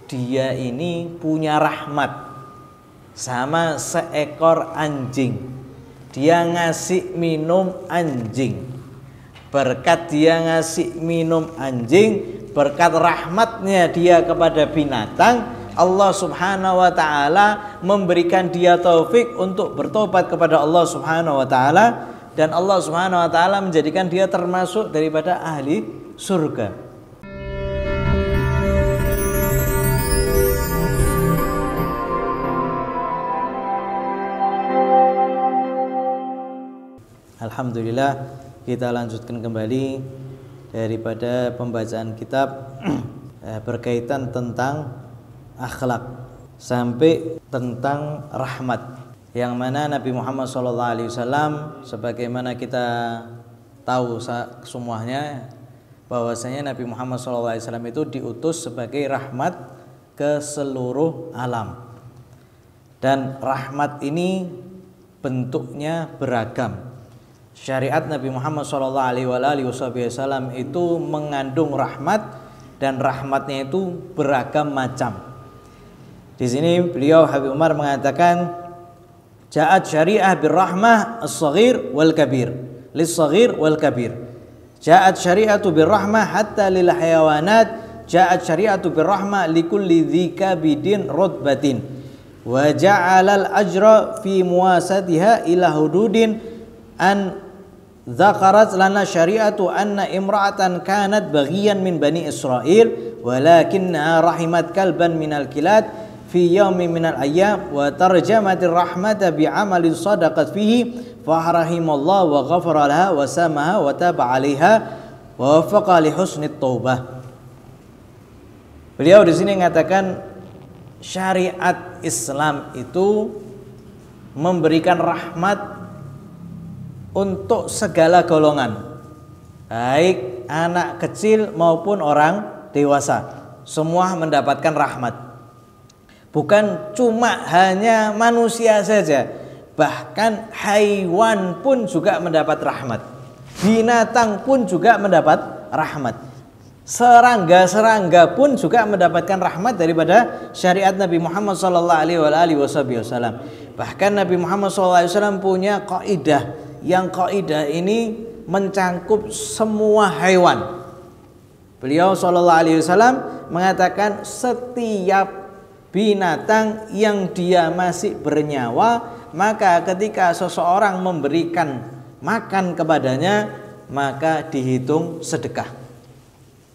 dia ini punya rahmat sama seekor anjing. Dia ngasih minum anjing. Berkat dia ngasih minum anjing, berkat rahmatnya dia kepada binatang, Allah Subhanahu wa ta'ala memberikan dia taufik untuk bertobat kepada Allah Subhanahu wa ta'ala, dan Allah Subhanahu wa ta'ala menjadikan dia termasuk daripada ahli surga. Alhamdulillah, kita lanjutkan kembali daripada pembacaan kitab berkaitan tentang akhlak sampai tentang rahmat, yang mana Nabi Muhammad SAW sebagaimana kita tahu semuanya bahwasanya Nabi Muhammad SAW itu diutus sebagai rahmat ke seluruh alam, dan rahmat ini bentuknya beragam. Syariat Nabi Muhammad SAW itu mengandung rahmat, dan rahmatnya itu beragam macam. Di sini beliau Habib Umar mengatakan, ja'at syariah birrahmah as-saghir wal kabir, lis-saghir wal kabir. Ja'at syariatu birrahmah hatta lil hayawanat, ja'at syariatu birrahmah likulli dzi kabidin rutbatin. Wa ja'alal ajra fi muwasatiha ila hududin an dzakarat lana syariatu anna imra'atan kanat baghiyan min bani Israil walakinna rahimat kalban minal kilad fi yaumin minal ayyam wa tarjamatir rahmata bi amalin sadaqat fihi fa rahimallahu wa ghafara laha wa samaha wa taba 'alaiha wa wafaqa li husnit taubah. Beliau di sini mengatakan syariat Islam itu memberikan rahmat untuk segala golongan, baik anak kecil maupun orang dewasa, semua mendapatkan rahmat. Bukan cuma hanya manusia saja, bahkan haiwan pun juga mendapat rahmat, binatang pun juga mendapat rahmat, serangga-serangga pun juga mendapatkan rahmat daripada syariat Nabi Muhammad SAW. Bahkan Nabi Muhammad SAW punya kaidah, yang kaidah ini mencangkup semua hewan. Beliau SAW mengatakan setiap binatang yang dia masih bernyawa, maka ketika seseorang memberikan makan kepadanya, maka dihitung sedekah.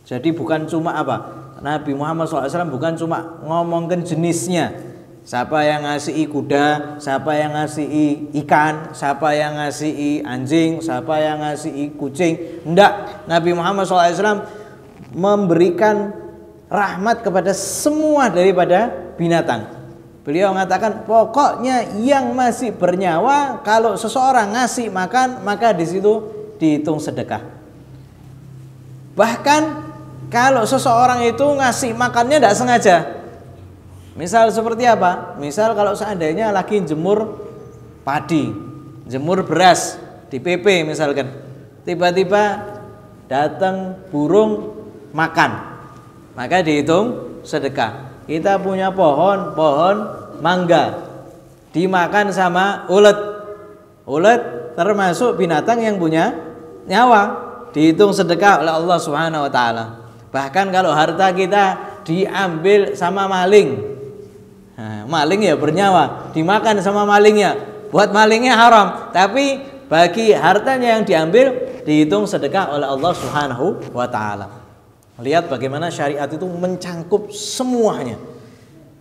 Jadi bukan cuma apa, Nabi Muhammad SAW bukan cuma ngomongkan jenisnya, siapa yang ngasih kuda, siapa yang ngasih ikan, siapa yang ngasih anjing, siapa yang ngasih kucing. Enggak, Nabi Muhammad SAW memberikan rahmat kepada semua daripada binatang. Beliau mengatakan pokoknya yang masih bernyawa, kalau seseorang ngasih makan, maka di situ dihitung sedekah. Bahkan kalau seseorang itu ngasih makannya tidak sengaja, misal seperti apa? Misal kalau seandainya lagi jemur padi, jemur beras di PP misalkan, tiba-tiba datang burung makan, maka dihitung sedekah. Kita punya pohon mangga, dimakan sama ulet. Ulet termasuk binatang yang punya nyawa, dihitung sedekah oleh Allah Subhanahu wa ta'ala. Bahkan kalau harta kita diambil sama maling, nah, maling ya bernyawa, dimakan sama malingnya, buat malingnya haram, tapi bagi hartanya yang diambil dihitung sedekah oleh Allah Subhanahu wa ta'ala. Lihat bagaimana syariat itu mencangkup semuanya.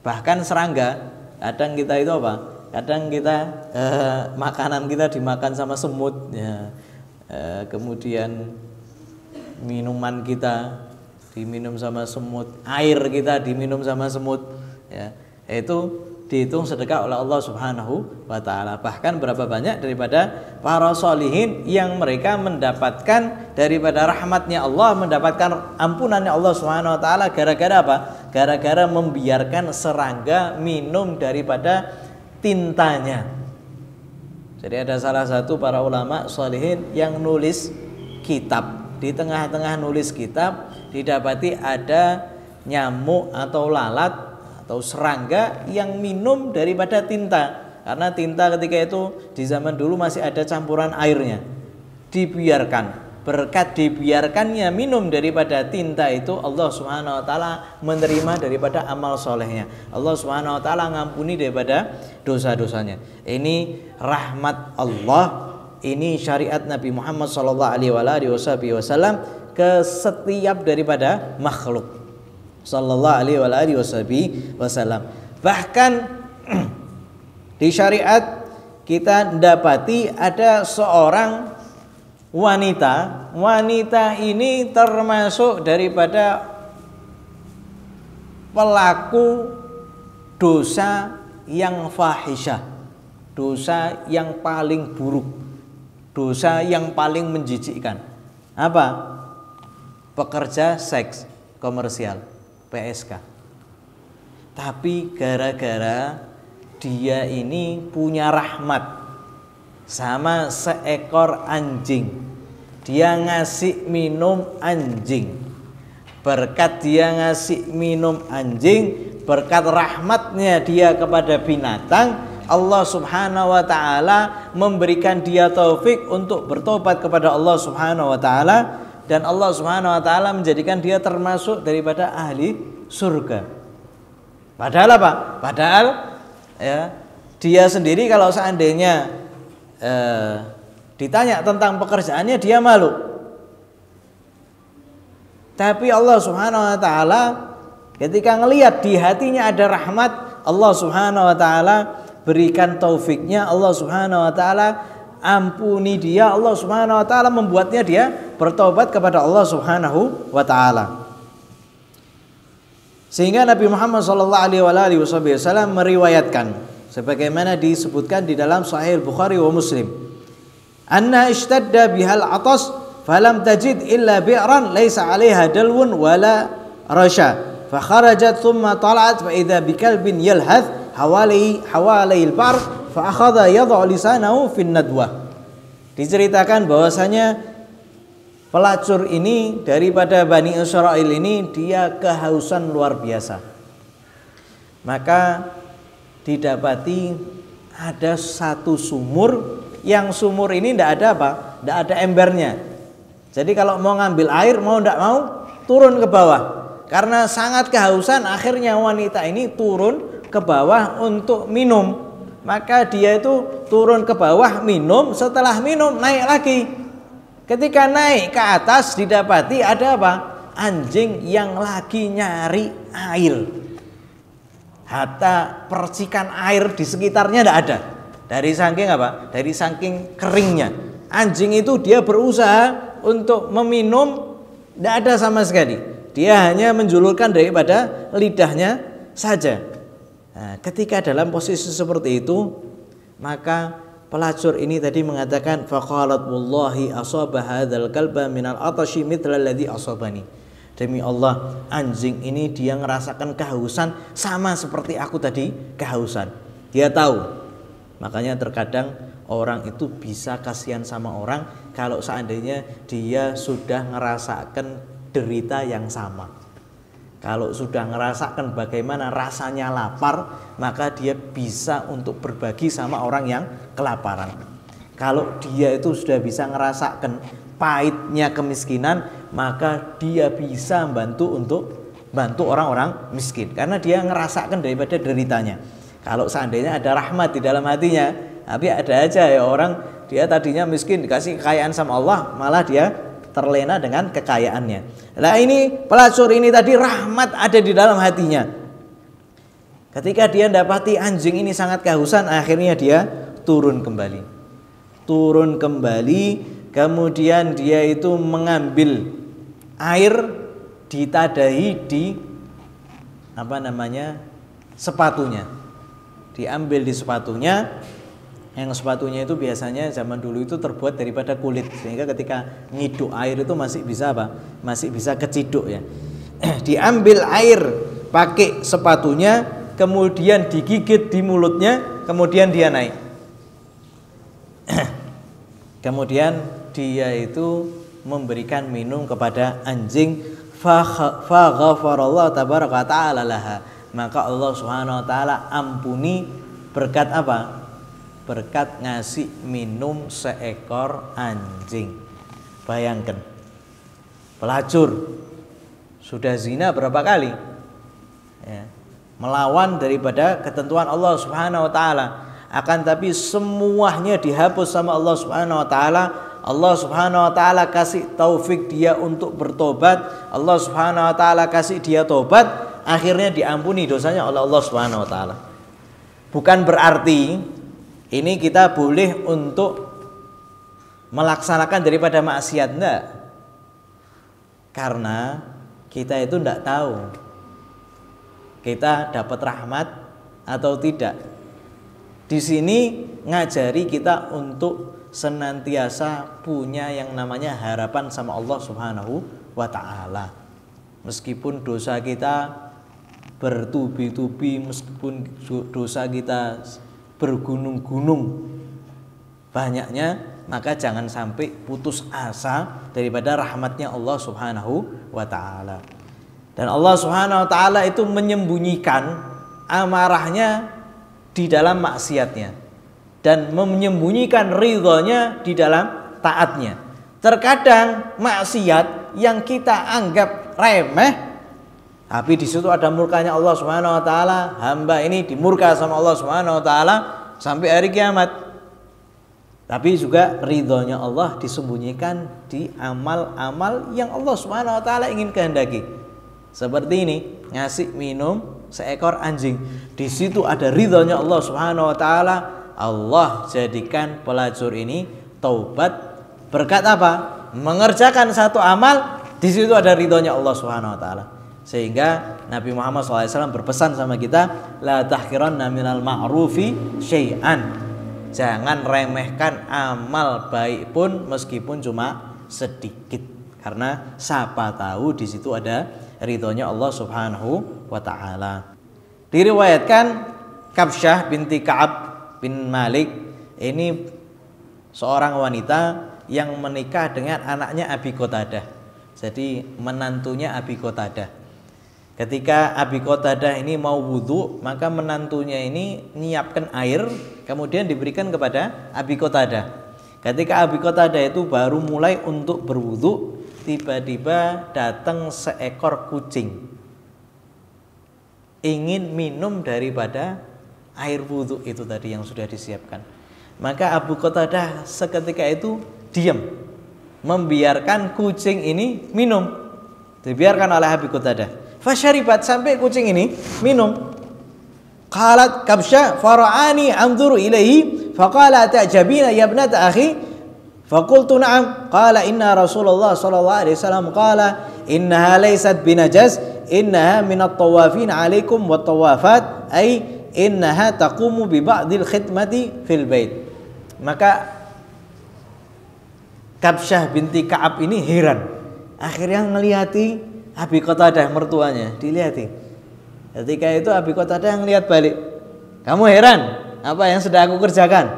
Bahkan serangga, kadang kita itu apa? Kadang kita makanan kita dimakan sama semut, ya. Kemudian minuman kita diminum sama semut, air kita diminum sama semut, ya. Itu dihitung sedekah oleh Allah Subhanahu wa ta'ala. Bahkan berapa banyak daripada para sholihin yang mereka mendapatkan daripada rahmatnya Allah, mendapatkan ampunannya Allah Subhanahu wa ta'ala gara-gara apa? Gara-gara membiarkan serangga minum daripada tintanya. Jadi ada salah satu para ulama sholihin yang nulis kitab. Di tengah-tengah nulis kitab didapati ada nyamuk atau lalat atau serangga yang minum daripada tinta. Karena tinta ketika itu di zaman dulu masih ada campuran airnya. Dibiarkan, berkat dibiarkannya minum daripada tinta itu, Allah Subhanahu wa taala menerima daripada amal solehnya. Allah Subhanahu wa taala ngampuni daripada dosa-dosanya. Ini rahmat Allah, ini syariat Nabi Muhammad sallallahu alaihi wasallam ke setiap daripada makhluk. Sallallahu alaihi wasallam. Bahkan di syariat kita dapati ada seorang wanita. Wanita ini termasuk daripada pelaku dosa yang fahisyah, dosa yang paling buruk, dosa yang paling menjijikkan. Apa? Pekerja seks komersial, PSK. Tapi gara-gara dia ini punya rahmat sama seekor anjing, dia ngasih minum anjing. Berkat dia ngasih minum anjing, berkat rahmatnya dia kepada binatang, Allah Subhanahu wa taala memberikan dia taufik untuk bertobat kepada Allah Subhanahu wa taala, dan Allah Subhanahu wa taala menjadikan dia termasuk daripada ahli surga. Padahal apa? Padahal ya, dia sendiri kalau seandainya ditanya tentang pekerjaannya dia malu. Tapi Allah Subhanahu wa taala ketika ngelihat di hatinya ada rahmat, Allah Subhanahu wa taala berikan taufiknya, Allah Subhanahu wa taala ampuni dia, Allah Subhanahu wa taala membuatnya dia bertobat kepada Allah Subhanahu wa taala. Sehingga Nabi Muhammad sallallahu alaihi wasallam meriwayatkan sebagaimana disebutkan di dalam Sahih Bukhari wa Muslim, anna ishtadda bihal atas falam tajid illa bi'ran laysa 'alaiha dalwun wala rasha fa kharajat thumma tala'at fa idza bikalbin yalhath hawali al-bar fa akhadha yad'u lisanahu fin nadwa. Diceritakan bahwasanya pelacur ini daripada Bani Israil ini dia kehausan luar biasa. Maka didapati ada satu sumur, yang sumur ini tidak ada apa? Tidak ada embernya. Jadi kalau mau ngambil air, mau tidak mau turun ke bawah. Karena sangat kehausan, akhirnya wanita ini turun ke bawah untuk minum. Maka dia itu turun ke bawah minum, setelah minum naik lagi. Ketika naik ke atas didapati ada apa? Anjing yang lagi nyari air. Hatta percikan air di sekitarnya tidak ada. Dari saking apa? Dari saking keringnya. Anjing itu dia berusaha untuk meminum, tidak ada sama sekali. Dia hanya menjulurkan daripada lidahnya saja. Nah, ketika dalam posisi seperti itu, maka pelacur ini tadi mengatakan faqalat wallahi asaba hadzal kalba minal atashi mithla alladhi asabani. Demi Allah, anjing ini dia ngerasakan kehausan sama seperti aku tadi kehausan. Dia tahu. Makanya terkadang orang itu bisa kasihan sama orang kalau seandainya dia sudah ngerasakan derita yang sama. Kalau sudah ngerasakan bagaimana rasanya lapar, maka dia bisa untuk berbagi sama orang yang kelaparan. Kalau dia itu sudah bisa ngerasakan pahitnya kemiskinan, maka dia bisa bantu orang-orang miskin karena dia ngerasakan daripada deritanya. Kalau seandainya ada rahmat di dalam hatinya, tapi ada aja ya orang dia tadinya miskin dikasih kekayaan sama Allah, malah dia terlena dengan kekayaannya. Nah ini pelacur ini tadi rahmat ada di dalam hatinya. Ketika dia dapati anjing ini sangat kehausan, akhirnya dia turun kembali. Turun kembali, kemudian dia itu mengambil air ditadahi di sepatunya. Diambil di sepatunya. Yang sepatunya itu biasanya zaman dulu itu terbuat daripada kulit, sehingga ketika ngiduk air itu masih bisa apa? Masih bisa keciduk ya. Diambil air pakai sepatunya, kemudian digigit di mulutnya, kemudian dia naik. Kemudian dia itu memberikan minum kepada anjing, fa ghafarallahu tabaraka ta'ala laha, maka Allah Subhanahu wa taala ampuni berkat apa? Berkat ngasih minum seekor anjing. Bayangkan, pelacur sudah zina berapa kali, ya, melawan daripada ketentuan Allah Subhanahu wa taala, akan tapi semuanya dihapus sama Allah Subhanahu wa taala. Allah Subhanahu wa taala kasih taufik dia untuk bertobat, Allah Subhanahu wa taala kasih dia tobat, akhirnya diampuni dosanya oleh Allah Subhanahu wa taala. Bukan berarti ini kita boleh untuk melaksanakan daripada maksiat, enggak. Karena kita itu enggak tahu kita dapat rahmat atau tidak. Di sini ngajari kita untuk senantiasa punya yang namanya harapan sama Allah Subhanahu wa taala. Meskipun dosa kita bertubi-tubi, meskipun dosa kita bergunung-gunung banyaknya, maka jangan sampai putus asa daripada rahmatnya Allah Subhanahu wa ta'ala. Dan Allah Subhanahu wa ta'ala itu menyembunyikan amarahnya di dalam maksiatnya dan menyembunyikan ridhonya di dalam taatnya. Terkadang maksiat yang kita anggap remeh, tapi di situ ada murkanya Allah Subhanahu wa taala. Hamba ini dimurka sama Allah Subhanahu wa taala sampai hari kiamat. Tapi juga ridhonya Allah disembunyikan di amal-amal yang Allah Subhanahu wa taala ingin kehendaki. Seperti ini, ngasih minum seekor anjing. Di situ ada ridhonya Allah Subhanahu wa taala. Allah jadikan pelacur ini taubat berkat apa? Mengerjakan satu amal, di situ ada ridhonya Allah Subhanahu wa taala. Sehingga Nabi Muhammad SAW berpesan sama kita, la tahqiranna minal ma'rufi syai'an. Jangan remehkan amal baik pun meskipun cuma sedikit, karena siapa tahu di situ ada ridhonya Allah Subhanahu wa taala. Diriwayatkan Kabsyah binti Ka'ab bin Malik ini seorang wanita yang menikah dengan anaknya Abi Qatadah. Jadi menantunya Abi Qatadah. Ketika Abi Qatadah ini mau wudhu, maka menantunya ini nyiapkan air, kemudian diberikan kepada Abi Qatadah. Ketika Abi Qatadah itu baru mulai untuk berwudhu, tiba-tiba datang seekor kucing, ingin minum daripada air wudhu itu tadi yang sudah disiapkan. Maka Abu Qatadah seketika itu diam, membiarkan kucing ini minum, dibiarkan oleh Abi Qatadah. Fasyaribat, sampai kucing ini minum. Qalat Kabsyah fara'ani anzuru ilaihi faqala ta'jabina ya ibnata akhi faqultu na'am qala inna Rasulullah sallallahu alaihi wasallam qala innaha laysat binajas innaha minat tawafin alaikum wat tawafat ay innaha taqumu bi ba'dil khidmati fil bait. Maka Kabsyah binti Ka'ab ini heran, akhirnya ngelihati Abi Qatadah mertuanya, dilihati. Ketika itu Abi Qatadah ngelihat balik. Kamu heran apa yang sudah aku kerjakan?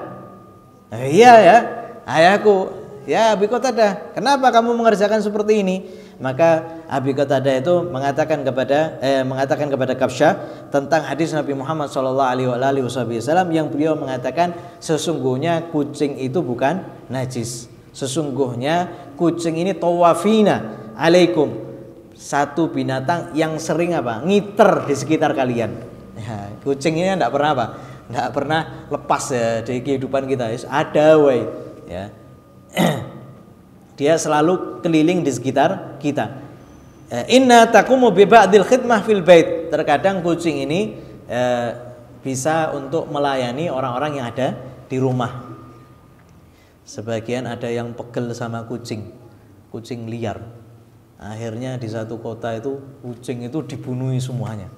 Iya ya, ayahku. Ya Abi Qatadah, kenapa kamu mengerjakan seperti ini? Maka Abi Qatadah itu mengatakan kepada Kabsyah tentang hadis Nabi Muhammad SAW yang beliau mengatakan sesungguhnya kucing itu bukan najis. Sesungguhnya kucing ini tawafina alaikum, satu binatang yang sering apa? Ngiter di sekitar kalian. Ya, kucing ini tidak pernah apa? Tidak pernah lepas ya di kehidupan kita. Ada way, ya. Dia selalu keliling di sekitar kita. Inna taqumu bi ba'dil khidmah fil bait. Terkadang kucing ini bisa untuk melayani orang-orang yang ada di rumah. Sebagian ada yang pegel sama kucing liar. Akhirnya di satu kota itu kucing itu dibunuhi semuanya.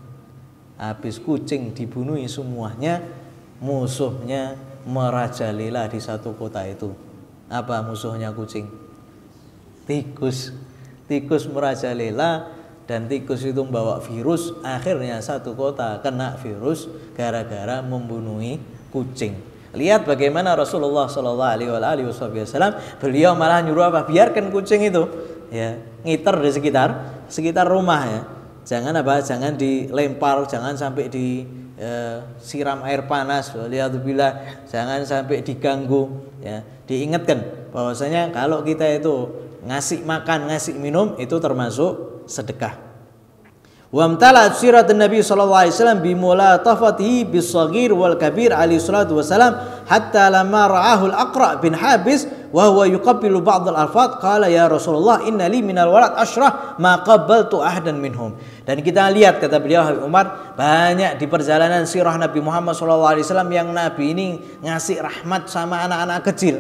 Habis kucing dibunuhi semuanya, musuhnya merajalela di satu kota itu. Apa musuhnya kucing? Tikus. Tikus merajalela dan tikus itu membawa virus. Akhirnya satu kota kena virus gara-gara membunuhi kucing. Lihat bagaimana Rasulullah SAW beliau malah nyuruh apa? Biarkan kucing itu ya ngiter di sekitar sekitar rumah ya. Jangan apa? Jangan dilempar, jangan sampai disiram air panas, waliyadzubillah, jangan sampai diganggu ya. Diingatkan bahwasanya kalau kita itu ngasih makan, ngasih minum itu termasuk sedekah. Wa amtalat sirat Nabi sallallahu alaihi wasallam bi mulatafatihi bis-shaghir wal kabir alaihi salatu wasalam hatta lamma ra'ahu al-Aqra bin Habis wa huwa yuqabbilu ba'd al-alfaz qala ya Rasulullah inna li minal walad ashrah ma qabbaltu ahadan minhum. Dan kita lihat kata beliau Habib Umar, banyak di perjalanan sirah Nabi Muhammad sallallahu alaihi wasallam yang Nabi ini ngasih rahmat sama anak-anak kecil.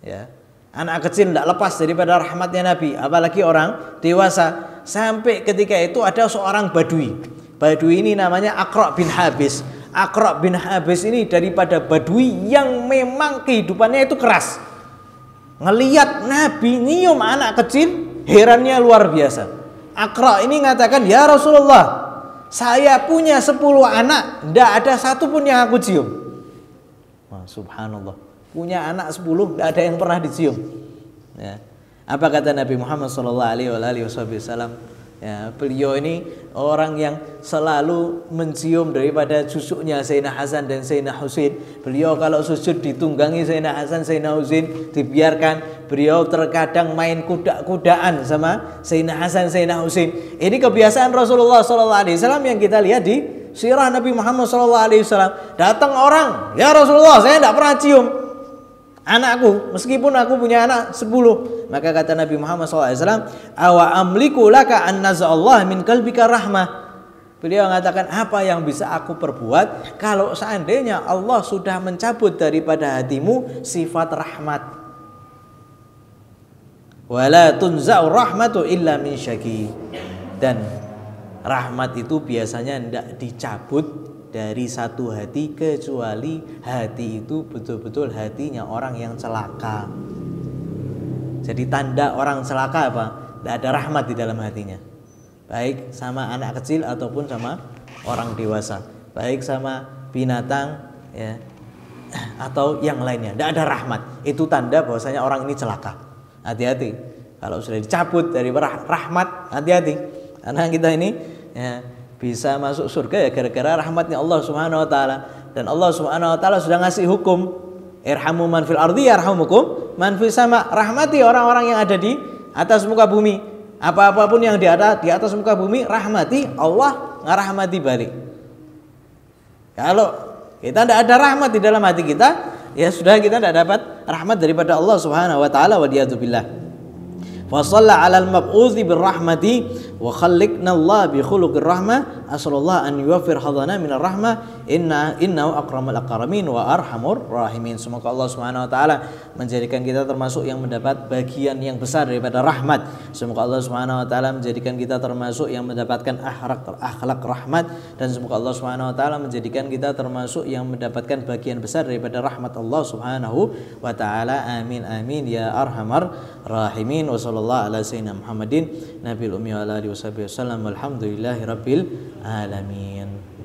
Ya. Anak kecil tidak lepas daripada rahmatnya Nabi, apalagi orang dewasa. Sampai ketika itu ada seorang badui. Badui ini namanya Aqra bin Habis. Aqra bin Habis ini daripada badui yang memang kehidupannya itu keras. Ngelihat Nabi nyium anak kecil, herannya luar biasa. Aqra ini mengatakan, ya Rasulullah, saya punya 10 anak, tidak ada satu pun yang aku cium. Wah, subhanallah, punya anak 10, tidak ada yang pernah dicium. Ya. Apa kata Nabi Muhammad SAW? Ya, beliau ini orang yang selalu mencium daripada cucunya Sayyidina Hasan dan Sayyidina Husain. Beliau kalau sujud ditunggangi Sayyidina Hasan, Sayyidina Husain, dibiarkan. Beliau terkadang main kuda-kudaan sama Sayyidina Hasan, Sayyidina Husain. Ini kebiasaan Rasulullah SAW yang kita lihat di sirah Nabi Muhammad SAW. Datang orang, ya Rasulullah, saya tidak pernah cium anakku, meskipun aku punya anak 10. Maka kata Nabi Muhammad SAW, awa amliku laka an naz'allah min qalbika rahmah. Beliau mengatakan, apa yang bisa aku perbuat kalau seandainya Allah sudah mencabut daripada hatimu sifat rahmat. Wala tunza'ur rahmatu illa min syaqi. Dan rahmat itu biasanya tidak dicabut dari satu hati kecuali hati itu betul-betul hatinya orang yang celaka. Jadi tanda orang celaka apa? Tidak ada rahmat di dalam hatinya. Baik sama anak kecil ataupun sama orang dewasa, baik sama binatang ya, atau yang lainnya. Tidak ada rahmat. Itu tanda bahwasanya orang ini celaka. Hati-hati. Kalau sudah dicabut dari rahmat, hati-hati. Karena kita ini ya, bisa masuk surga ya gara-gara rahmatnya Allah Subhanahu wa taala. Dan Allah Subhanahu wa taala sudah ngasih hukum, irhamu man fil ardi yarhamukum man fis sama. Rahmati orang-orang yang ada di atas muka bumi. Apa-apapun yang di atas muka bumi, rahmati, Allah ngarahmati balik. Kalau kita tidak ada rahmat di dalam hati kita, ya sudah, kita tidak dapat rahmat daripada Allah Subhanahu wa taala, wa diyadzubillah. Wa shalla 'alal mab'uthi birrahmati wa khalliqna Allah bi khuluqir rahmah asallallahu an yuwaffir hadana minar rahmah innahu akramul akramin wa arhamur rahimin. Semoga Allah Subhanahu wa taala menjadikan kita termasuk yang mendapat bagian yang besar daripada rahmat. Semoga Allah Subhanahu wa taala menjadikan kita termasuk yang mendapatkan akhlak rahmat, dan semoga Allah Subhanahu wa taala menjadikan kita termasuk yang mendapatkan bagian besar daripada rahmat Allah Subhanahu wa taala. Amin amin ya arhamar rahimin. Wa sallallahu ala sayyidina Muhammadin nabil ummi wa ala alihi wasallam. Walhamdulillahi rabbil alamin.